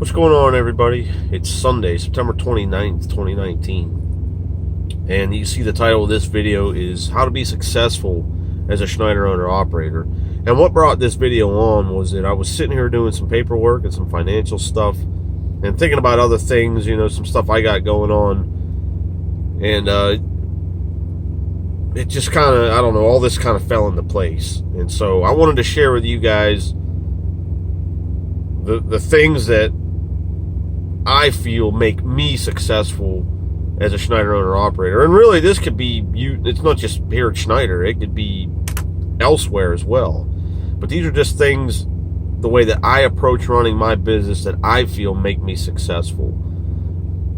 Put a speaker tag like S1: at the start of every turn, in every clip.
S1: What's going on, everybody? It's Sunday, September 29th, 2019. And you see the title of this video is How to Be Successful as a Schneider Owner-Operator. And what brought this video on was that I was sitting here doing some paperwork and some financial stuff and thinking about other things, some stuff I got going on. And it just kind of, I don't know, all this kind of fell into place. And so I wanted to share with you guys the things that I feel make me successful as a Schneider owner-operator. And really, this could be, it's not just here at Schneider, it could be elsewhere as well. But these are just things, the way that I approach running my business, that I feel make me successful.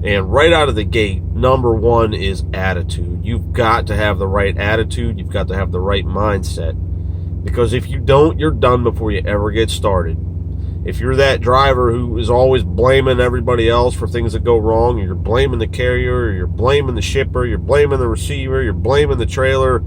S1: And right out of the gate, number one is attitude. You've got to have the right attitude. You've got to have the right mindset. Because if you don't, you're done before you ever get started. If you're that driver who is always blaming everybody else for things that go wrong, or you're blaming the carrier, or you're blaming the shipper, you're blaming the receiver, you're blaming the trailer,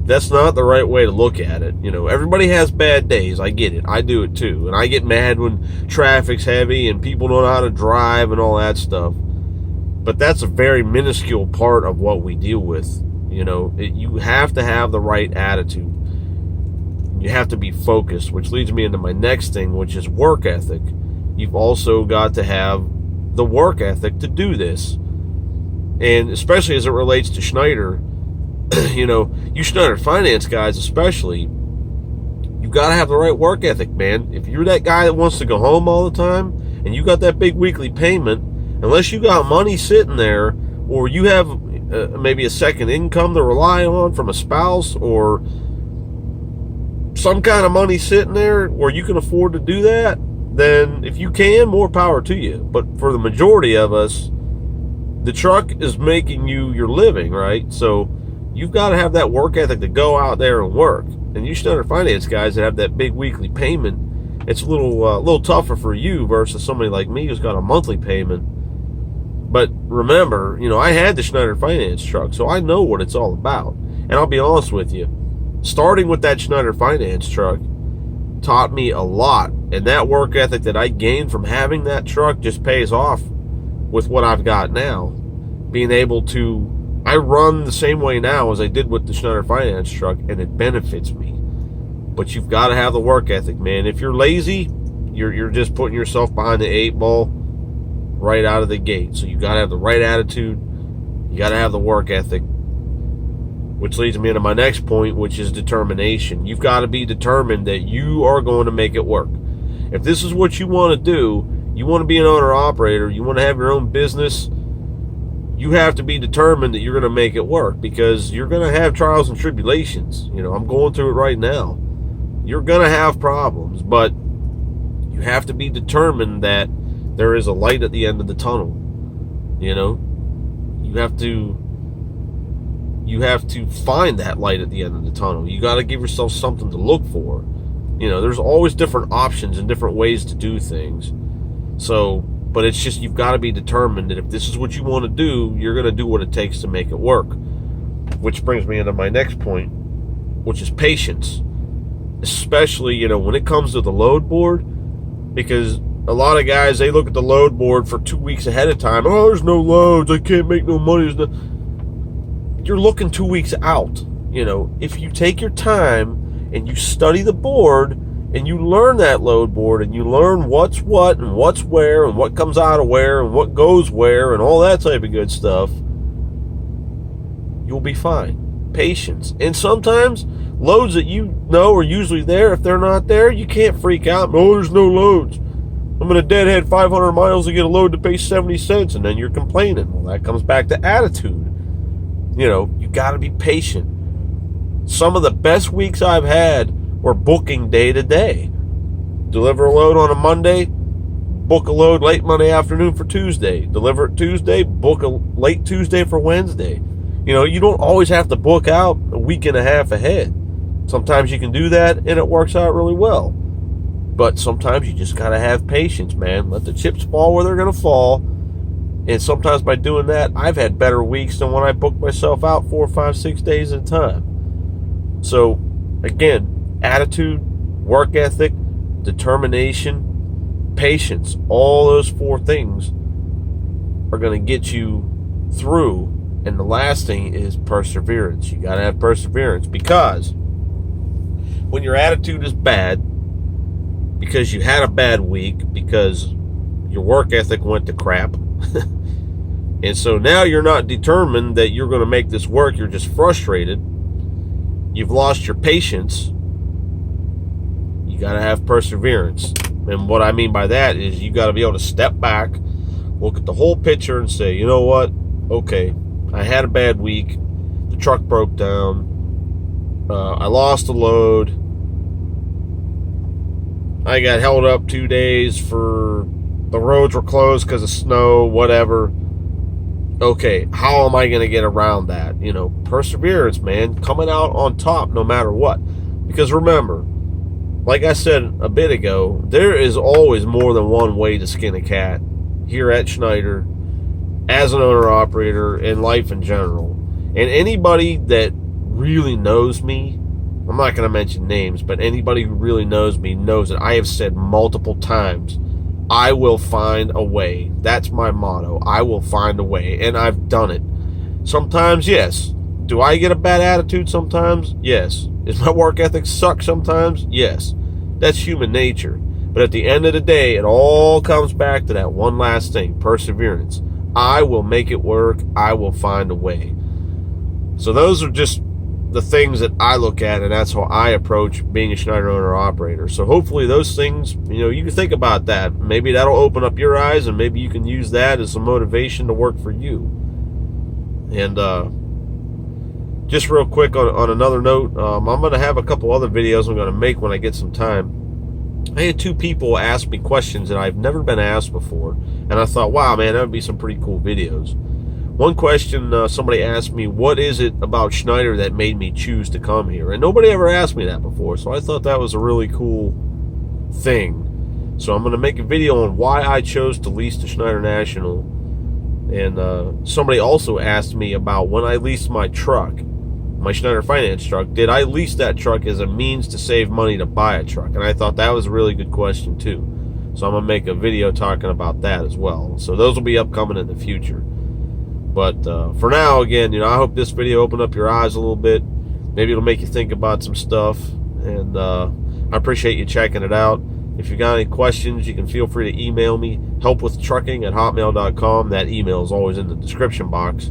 S1: that's not the right way to look at it. Everybody has bad days. I get it. I do it too. And I get mad when traffic's heavy and people don't know how to drive and all that stuff. But that's a very minuscule part of what we deal with. You have to have the right attitude. You have to be focused, which leads me into my next thing, which is work ethic. You've also got to have the work ethic to do this. And especially as it relates to Schneider, you Schneider finance guys especially, you've got to have the right work ethic, man. If you're that guy that wants to go home all the time and you got that big weekly payment, unless you got money sitting there, or you have maybe a second income to rely on from a spouse, or some kind of money sitting there where you can afford to do that, then if you can, more power to you. But for the majority of us, the truck is making you your living, right? So you've got to have that work ethic to go out there and work. And you Schneider finance guys that have that big weekly payment, it's a little tougher for you versus somebody like me who's got a monthly payment. But remember, I had the Schneider finance truck, so I know what it's all about. And I'll be honest with you, starting with that Schneider finance truck taught me a lot. And that work ethic that I gained from having that truck just pays off with what I've got now. Being able to, I run the same way now as I did with the Schneider finance truck, and it benefits me. But you've got to have the work ethic, man. If you're lazy, you're just putting yourself behind the 8 ball right out of the gate. So you got to have the right attitude. You got to have the work ethic. Which leads me into my next point, which is determination. You've got to be determined that you are going to make it work. If this is what you want to do, you want to be an owner-operator, you want to have your own business, you have to be determined that you're going to make it work, because you're going to have trials and tribulations. I'm going through it right now. You're going to have problems, but you have to be determined that there is a light at the end of the tunnel. You have to find that light at the end of the tunnel. You got to give yourself something to look for. There's always different options and different ways to do things. But it's just, you've got to be determined that if this is what you want to do, you're going to do what it takes to make it work. Which brings me into my next point, which is patience. Especially, when it comes to the load board, because a lot of guys, they look at the load board for 2 weeks ahead of time. Oh, there's no loads. I can't make no money. You're looking 2 weeks out. If you take your time and you study the board and you learn that load board and you learn what's what and what's where and what comes out of where and what goes where and all that type of good stuff, you'll be fine. Patience. And sometimes loads that are usually there, if they're not there, you can't freak out. Oh, there's no loads. I'm going to deadhead 500 miles to get a load to pay 70 cents, and then you're complaining. Well, that comes back to attitude. You got to be patient. Some of the best weeks I've had were booking day to day. Deliver a load on a Monday, book a load late Monday afternoon for Tuesday. Deliver it Tuesday, book a late Tuesday for Wednesday. You don't always have to book out a week and a half ahead. Sometimes you can do that and it works out really well. But sometimes you just got to have patience, man. Let the chips fall where they're going to fall. And sometimes by doing that, I've had better weeks than when I booked myself out 4, 5, 6 days at a time. So, again, attitude, work ethic, determination, patience, all those four things are going to get you through. And the last thing is perseverance. You got to have perseverance, because when your attitude is bad, because you had a bad week, because your work ethic went to crap, and so now you're not determined that you're going to make this work, you're just frustrated, you've lost your patience, you got to have perseverance. And what I mean by that is you got to be able to step back, look at the whole picture and say, you know what, okay, I had a bad week, the truck broke down, I lost a load, I got held up 2 days for the roads were closed because of snow, whatever. Okay, how am I going to get around that? You know, perseverance, man, coming out on top no matter what. Because remember, like I said a bit ago, there is always more than one way to skin a cat here at Schneider, as an owner-operator, in life in general. And anybody that really knows me, I'm not going to mention names, but anybody who really knows me knows that I have said multiple times, I will find a way. That's my motto. I will find a way. And I've done it. Sometimes, yes. Do I get a bad attitude sometimes? Yes. Does my work ethic suck sometimes? Yes. That's human nature. But at the end of the day, it all comes back to that one last thing, perseverance. I will make it work. I will find a way. So those are just the things that I look at, and that's how I approach being a Schneider owner-operator. So hopefully those things, you know, you can think about that. Maybe that'll open up your eyes, and maybe you can use that as some motivation to work for you. And just real quick on another note, I'm going to have a couple other videos I'm going to make when I get some time. I had two people ask me questions that I've never been asked before, and I thought, wow, man, that would be some pretty cool videos. One question, somebody asked me, what is it about Schneider that made me choose to come here? And nobody ever asked me that before, so I thought that was a really cool thing. So I'm going to make a video on why I chose to lease to Schneider National. And somebody also asked me about when I leased my truck, my Schneider Finance truck, did I lease that truck as a means to save money to buy a truck? And I thought that was a really good question too. So I'm going to make a video talking about that as well. So those will be upcoming in the future. But for now, again, you know, I hope this video opened up your eyes a little bit. Maybe it'll make you think about some stuff. And I appreciate you checking it out. If you got any questions, you can feel free to email me, helpwithtrucking@hotmail.com. That email is always in the description box.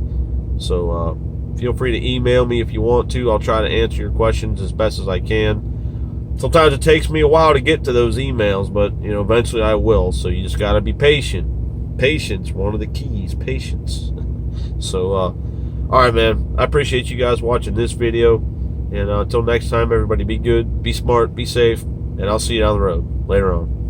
S1: So feel free to email me if you want to. I'll try to answer your questions as best as I can. Sometimes it takes me a while to get to those emails, but, you know, eventually I will. So you just got to be patient. Patience, one of the keys, patience. So, all right, man. I appreciate you guys watching this video. And until next time, everybody be good, be smart, be safe, and I'll see you down the road. Later on.